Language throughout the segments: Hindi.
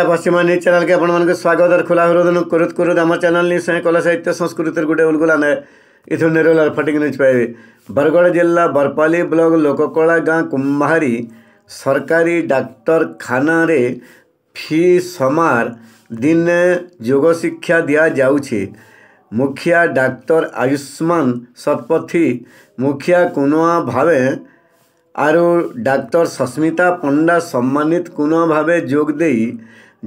पश्चिमा न्यूज चैनल के आपण स्वागत और खुला हृदय करत करत आम चैनल न्यूज कला साहित्य संस्कृति गोटे उलगुला ने इथु निरोल फटिक न्यूज पाइबे। बरगढ़ जिला बरपाली ब्लॉक लोककला गाँ कुम्हारी सरकारी डाक्तर खाना रे फी समार दिन योग शिक्षा दिया जाउछे। मुखिया डाक्तर आयुष्मान शतपथी मुखिया कुनुआ भावे आरु डाक्तर सस्मिता पंडा सम्मानित कुनुआ भावे जोग देई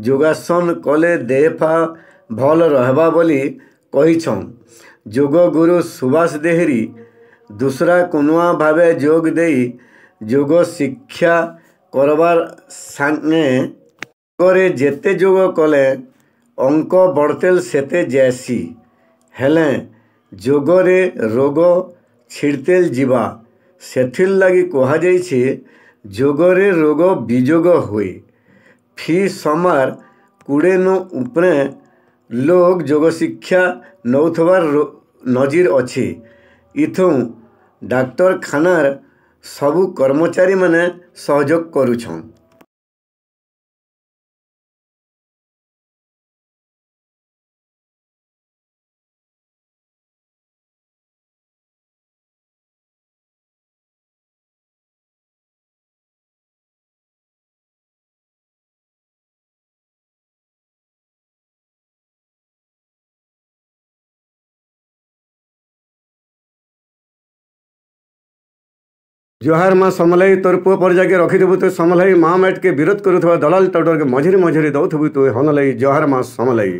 योगासन कले देहफा भल रहबा बोली कहिछन। योग गुरु सुभाष देहरी दूसरा कुनुआ भावे जोग देई योग शिक्षा करबार संगे योगरे जेते योग कले अंक बढ़तेल सेते जैसी हेले योगरे रोग छिड़तेल जीवा सेथिर लगी कहा जाइछे योगरे रोग विजोग हुए। फी समार 20 नु उपरे लोग योग शिक्षा नौथबार नजीर अच्छी। इथु डाक्तर खानार सबु कर्मचारी माने सहयोग करुछन। जोहार माँ समलाई तोर पुओ पर जाके रखिदेबु तो समलाई महामेट के विरोध करुवा दलाल टाउटर के मझिरे मझिरे दौथबु तो हनलाई जोहार माँ समलाई।